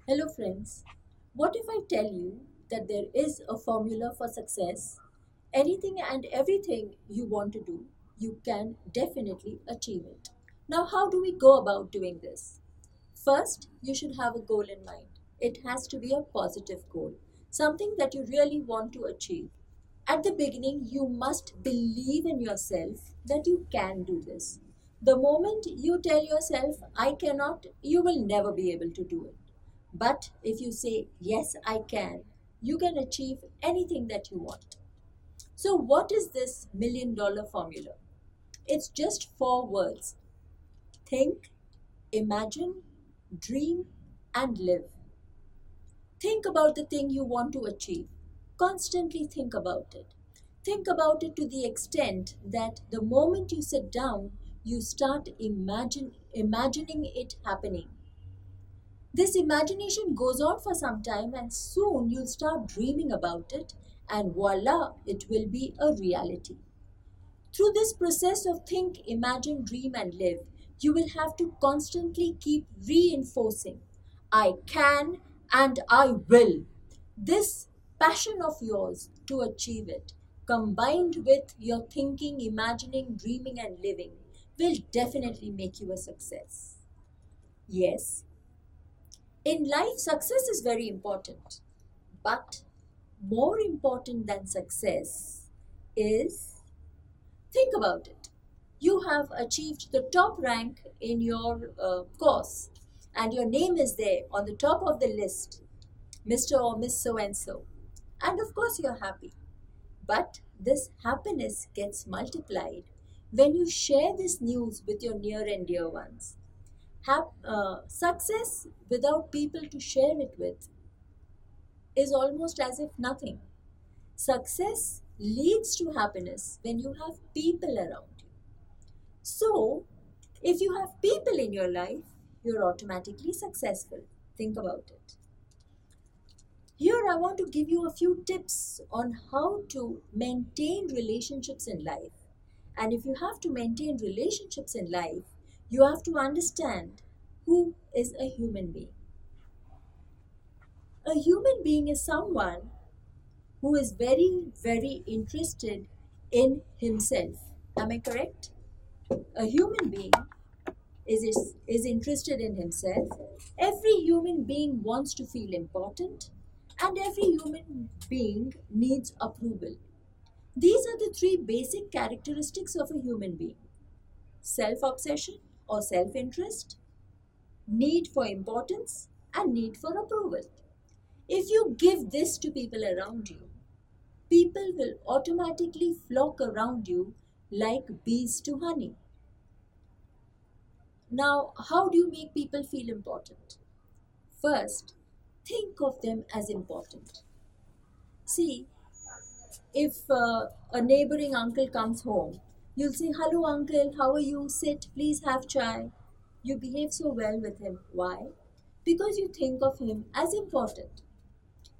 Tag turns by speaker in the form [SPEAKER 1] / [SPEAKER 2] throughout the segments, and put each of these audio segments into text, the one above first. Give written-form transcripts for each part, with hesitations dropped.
[SPEAKER 1] Hello, friends. What if I tell you that there is a formula for success? Anything and everything you want to do, you can definitely achieve it. Now, how do we go about doing this? First, you should have a goal in mind. It has to be a positive goal, something that you really want to achieve. At the beginning, you must believe in yourself that you can do this. The moment you tell yourself, I cannot, you will never be able to do it. But if you say, yes, I you can achieve anything that you want. So, what is this $1 million formula? It's just four words: think, imagine, dream, and live. Think about the thing you want to achieve. Constantly think about it. Think about it to the extent that the moment you sit down, you start imagining it happening. This imagination goes on for some time, and soon you'll start dreaming about it, and voila, it will be a reality. Through this process of think, imagine, dream, and live, you will have to constantly keep reinforcing I can and I will. This passion of yours to achieve it, combined with your thinking, imagining, dreaming, and living, will definitely make you a success. Yes, in life, success is very important, but more important than success is think about it. You have achieved the top rank in your course, and your name is there on the top of the list, Mr. or Miss So and so. And of course, you're happy. But this happiness gets multiplied when you share this news with your near and dear ones. Success without people to share it with is almost as if nothing. Success leads to happiness when you have people around you. So, if you have people in your life, you're automatically successful. Think about it. Here, I want to give you a few tips on how to maintain relationships in life. And if you have to maintain relationships in life, you have to understand who is a human being. A human being is someone who is very, very interested in himself. Am I correct? A human being is interested in himself. Every human being wants to feel important, and every human being needs approval. These are the three basic characteristics of a human being: self obsession or self interest, need for importance, and need for approval. If you give this to people around you, people will automatically flock around you like bees to honey. Now, how do you make people feel important? First, think of them as important. See, if a neighboring uncle comes home, you'll say, hello, uncle, how are you? Sit, please have chai. You behave so well with him. Why? Because you think of him as important.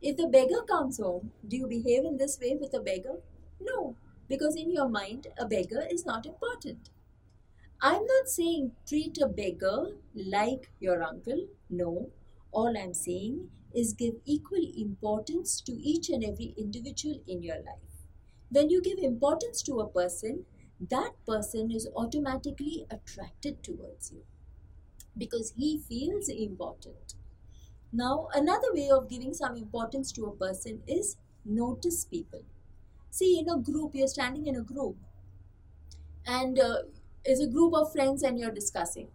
[SPEAKER 1] If the beggar comes home, do you behave in this way with a beggar? No, because in your mind, a beggar is not important. I'm not saying treat a beggar like your uncle. No. All I'm saying is give equal importance to each and every individual in your life. When you give importance to a person, that person is automatically attracted towards you because he feels important. Now, another way of giving some importance to a person is notice people. See, in a group, you're standing in a group and is a group of friends and you're discussing.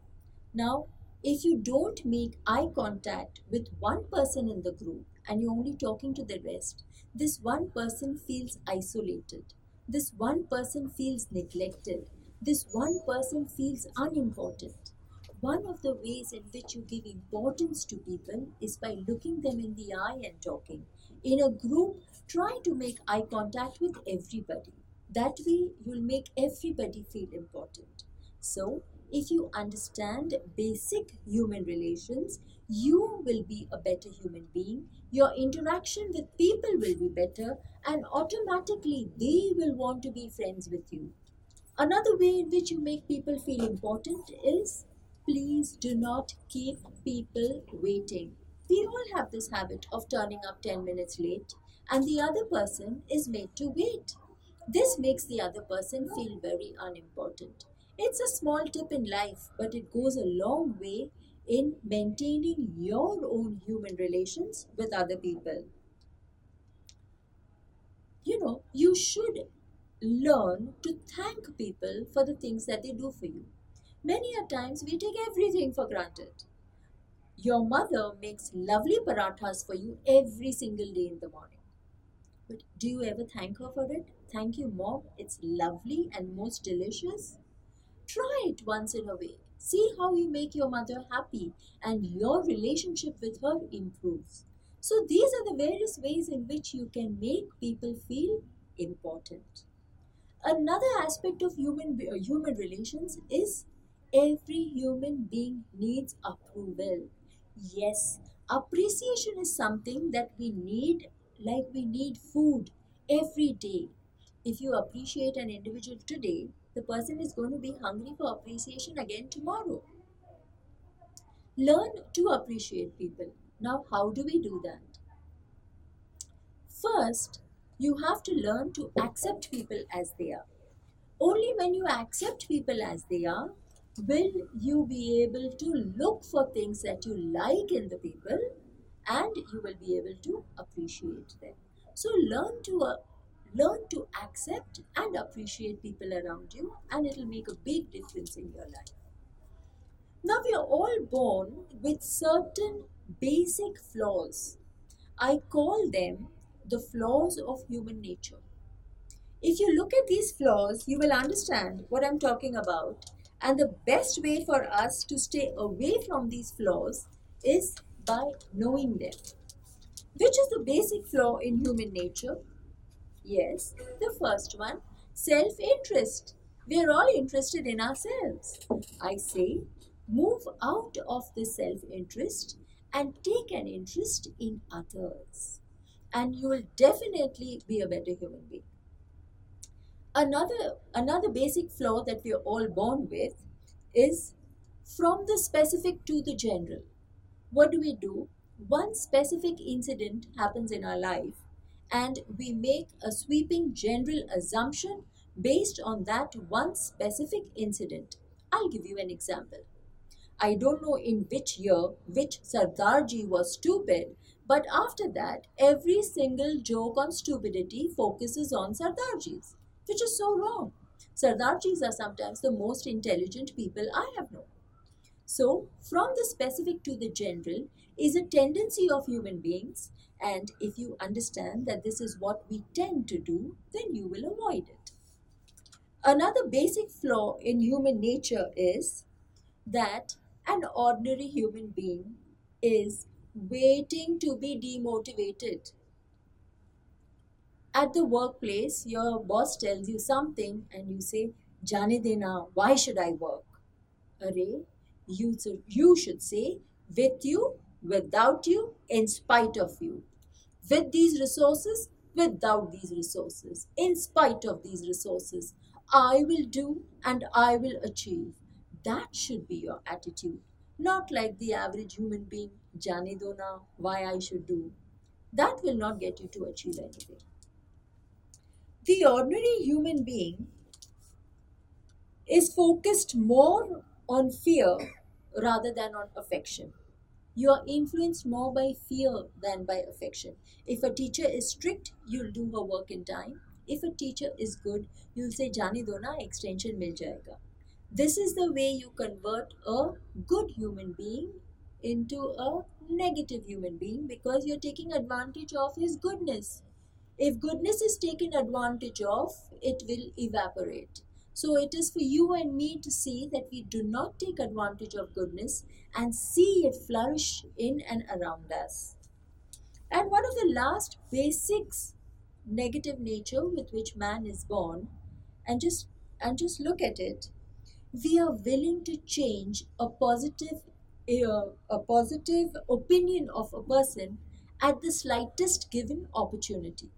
[SPEAKER 1] Now, if you don't make eye contact with one person in the group and you're only talking to the rest, this one person feels isolated. This one person feels neglected. This one person feels unimportant. One of the ways in which you give importance to people is by looking them in the eye and talking. In a group, try to make eye contact with everybody. That way, you'll make everybody feel important. So, if you understand basic human relations, you will be a better human being. Your interaction with people will be better, and automatically they will want to be friends with you. Another way in which you make people feel important is please do not keep people waiting. We all have this habit of turning up 10 minutes late, and the other person is made to wait. This makes the other person feel very unimportant. It's a small tip in life, but it goes a long way in maintaining your own human relations with other people. You should learn to thank people for the things that they do for you. Many a times we take everything for granted. Your mother makes lovely parathas for you every single day in the morning. But do you ever thank her for it? Thank you, mom. It's lovely and most delicious. Try it once in a way. See how you make your mother happy and your relationship with her improves. So, these are the various ways in which you can make people feel important. Another aspect of human relations is every human being needs approval. Yes, appreciation is something that we need, like we need food every day. If you appreciate an individual today, the person is going to be hungry for appreciation again tomorrow. Learn to appreciate people. Now, how do we do that? First, you have to learn to accept people as they are. Only when you accept people as they are will you be able to look for things that you like in the people, and you will be able to appreciate them. So learn to accept and appreciate people around you, and it will make a big difference in your life. Now we are all born with certain basic flaws. I call them the flaws of human nature. If you look at these flaws, you will understand what I'm talking about. And the best way for us to stay away from these flaws is by knowing them. Which is the basic flaw in human nature? Yes, the first one, self interest. We are all interested in ourselves. I say, move out of the self interest and take an interest in others. And you will definitely be a better human being. Another basic flaw that we are all born with is from the specific to the general. What do? One specific incident happens in our life, and we make a sweeping general assumption based on that one specific incident. I'll give you an example. I don't know in which year which Sardarji was stupid, but after that, every single joke on stupidity focuses on Sardarjis, which is so wrong. Sardarjis are sometimes the most intelligent people I have known. So, from the specific to the general is a tendency of human beings, and if you understand that this is what we tend to do, then you will avoid it. Another basic flaw in human nature is that an ordinary human being is waiting to be demotivated. At the workplace, your boss tells you something and you say, Jane dena, why should I work? Array, you should say, with you, without you, in spite of you. With these resources, without these resources, in spite of these resources, I will do and I will achieve. That should be your attitude, not like the average human being, Jane do na, why I should do. That will not get you to achieve anything. The ordinary human being is focused more on fear rather than on affection. You are influenced more by fear than by affection. If a teacher is strict, you'll do her work in time. If a teacher is good, you'll say, Jani dona, extension mil jayega. This is the way you convert a good human being into a negative human being, because you're taking advantage of his goodness. If goodness is taken advantage of, it will evaporate. So it is for you and me to see that we do not take advantage of goodness and see it flourish in and around us. And one of the last basics, negative nature with which man is born, and just look at it, we are willing to change a positive opinion of a person at the slightest given opportunity.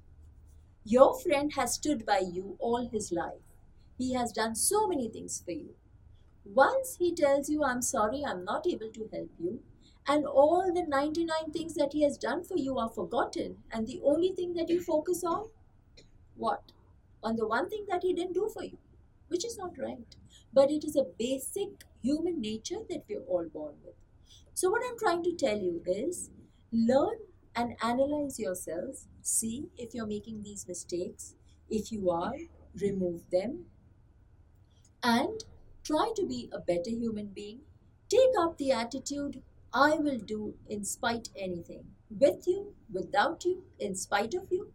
[SPEAKER 1] Your friend has stood by you all his life. He has done so many things for you. Once he tells you, I'm sorry, I'm not able to help you, and all the 99 things that he has done for you are forgotten, and the only thing that you focus on, what? On the one thing that he didn't do for you, which is not right. But it is a basic human nature that we're all born with. So, what I'm trying to tell you is learn and analyze yourselves, see if you're making these mistakes. If you are, remove them and try to be a better human being. Take up the attitude, I will do in spite anything. With you, without you, in spite of you.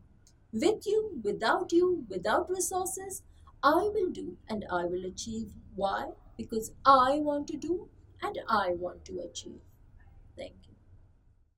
[SPEAKER 1] With you, without resources, I will do and I will achieve. Why? Because I want to do and I want to achieve.